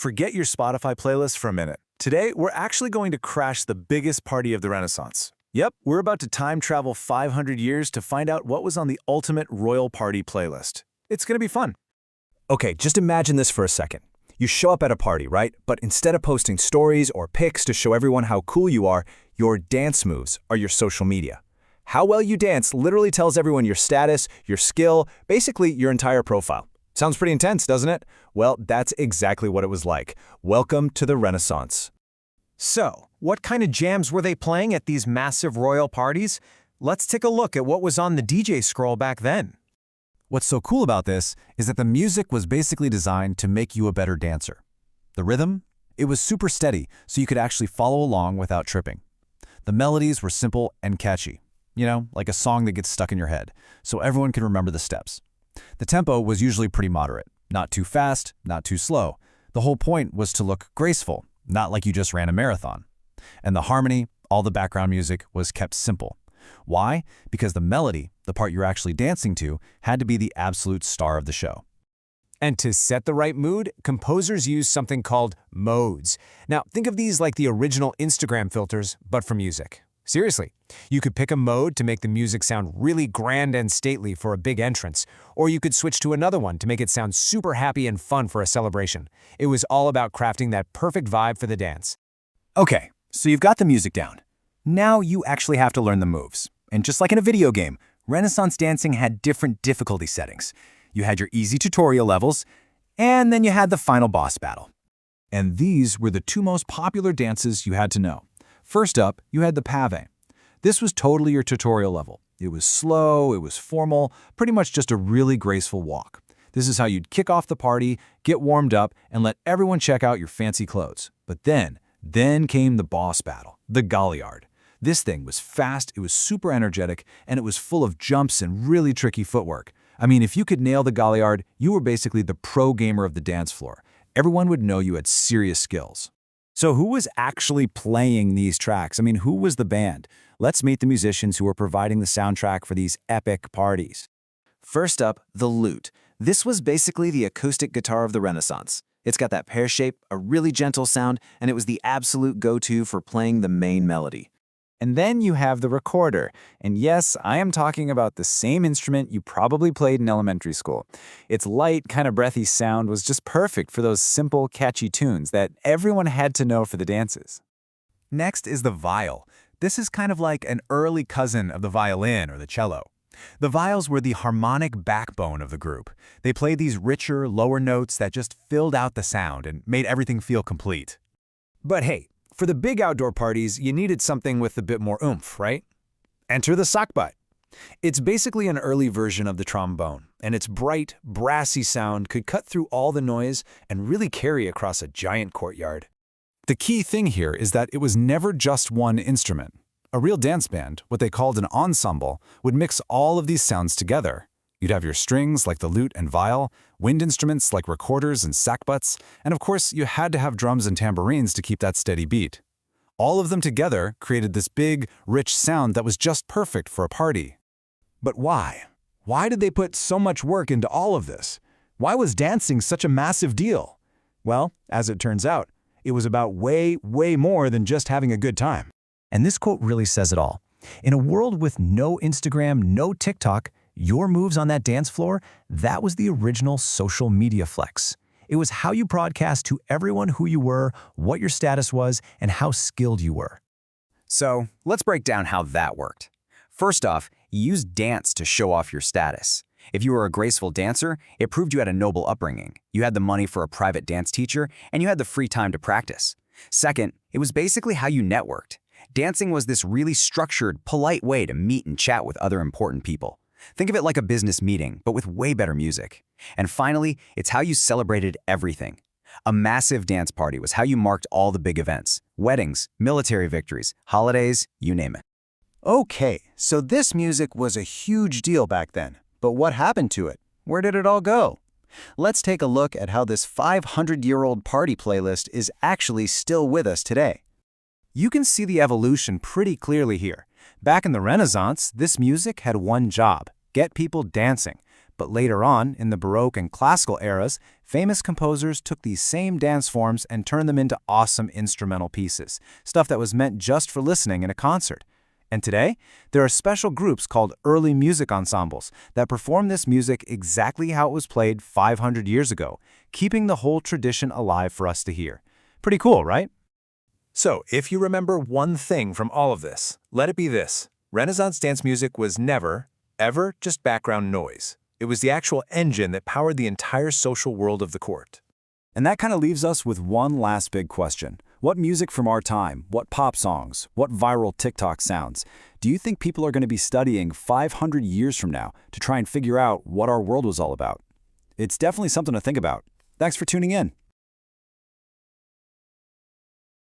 Forget your Spotify playlist for a minute. Today, we're actually going to crash the biggest party of the Renaissance. Yep, we're about to time travel 500 years to find out what was on the ultimate royal party playlist. It's gonna be fun. Okay, just imagine this for a second. You show up at a party, right? But instead of posting stories or pics to show everyone how cool you are, your dance moves are your social media. How well you dance literally tells everyone your status, your skill, basically your entire profile. Sounds pretty intense, doesn't it? Well, that's exactly what it was like. Welcome to the Renaissance. So, what kind of jams were they playing at these massive royal parties? Let's take a look at what was on the DJ scroll back then. What's so cool about this is that the music was basically designed to make you a better dancer. The rhythm? It was super steady, so you could actually follow along without tripping. The melodies were simple and catchy. You know, like a song that gets stuck in your head, so everyone can remember the steps. The tempo was usually pretty moderate, not too fast, not too slow. The whole point was to look graceful, not like you just ran a marathon. And the harmony, all the background music, was kept simple. Why? Because the melody, the part you're actually dancing to, had to be the absolute star of the show. And to set the right mood, composers use something called modes. Now, think of these like the original Instagram filters, but for music. Seriously, you could pick a mode to make the music sound really grand and stately for a big entrance, or you could switch to another one to make it sound super happy and fun for a celebration. It was all about crafting that perfect vibe for the dance. Okay, so you've got the music down. Now you actually have to learn the moves. And just like in a video game, Renaissance dancing had different difficulty settings. You had your easy tutorial levels, and then you had the final boss battle. And these were the two most popular dances you had to know. First up, you had the pavane. This was totally your tutorial level. It was slow, it was formal, pretty much just a really graceful walk. This is how you'd kick off the party, get warmed up, and let everyone check out your fancy clothes. But then came the boss battle, the galliard. This thing was fast, it was super energetic, and it was full of jumps and really tricky footwork. I mean, if you could nail the galliard, you were basically the pro gamer of the dance floor. Everyone would know you had serious skills. So who was actually playing these tracks? I mean, who was the band? Let's meet the musicians who were providing the soundtrack for these epic parties. First up, the lute. This was basically the acoustic guitar of the Renaissance. It's got that pear shape, a really gentle sound, and it was the absolute go-to for playing the main melody. And then you have the recorder. And yes, I am talking about the same instrument you probably played in elementary school. Its light, kind of breathy sound was just perfect for those simple, catchy tunes that everyone had to know for the dances. Next is the viol. This is kind of like an early cousin of the violin or the cello. The viols were the harmonic backbone of the group. They played these richer, lower notes that just filled out the sound and made everything feel complete. But hey, for the big outdoor parties, you needed something with a bit more oomph, right? Enter the sackbut. It's basically an early version of the trombone, and its bright, brassy sound could cut through all the noise and really carry across a giant courtyard. The key thing here is that it was never just one instrument. A real dance band, what they called an ensemble, would mix all of these sounds together. You'd have your strings like the lute and viol, wind instruments like recorders and sackbuts, and of course you had to have drums and tambourines to keep that steady beat. All of them together created this big, rich sound that was just perfect for a party. But why? Why did they put so much work into all of this? Why was dancing such a massive deal? Well, as it turns out, it was about way more than just having a good time. And this quote really says it all. In a world with no Instagram, no TikTok, your moves on that dance floor, that was the original social media flex. It was how you broadcast to everyone who you were, what your status was, and how skilled you were. So, let's break down how that worked. First off, you used dance to show off your status. If you were a graceful dancer, it proved you had a noble upbringing. You had the money for a private dance teacher, and you had the free time to practice. Second, it was basically how you networked. Dancing was this really structured, polite way to meet and chat with other important people. Think of it like a business meeting, but with way better music. And finally, it's how you celebrated everything. A massive dance party was how you marked all the big events. Weddings, military victories, holidays, you name it. Okay, so this music was a huge deal back then. But what happened to it? Where did it all go? Let's take a look at how this 500-year-old party playlist is actually still with us today. You can see the evolution pretty clearly here. Back in the Renaissance, this music had one job: get people dancing. But later on, in the Baroque and Classical eras, famous composers took these same dance forms and turned them into awesome instrumental pieces, stuff that was meant just for listening in a concert. And today, there are special groups called early music ensembles that perform this music exactly how it was played 500 years ago, keeping the whole tradition alive for us to hear. Pretty cool, right? So, if you remember one thing from all of this, let it be this. Renaissance dance music was never, ever just background noise. It was the actual engine that powered the entire social world of the court. And that kind of leaves us with one last big question. What music from our time, what pop songs, what viral TikTok sounds, do you think people are going to be studying 500 years from now to try and figure out what our world was all about? It's definitely something to think about. Thanks for tuning in.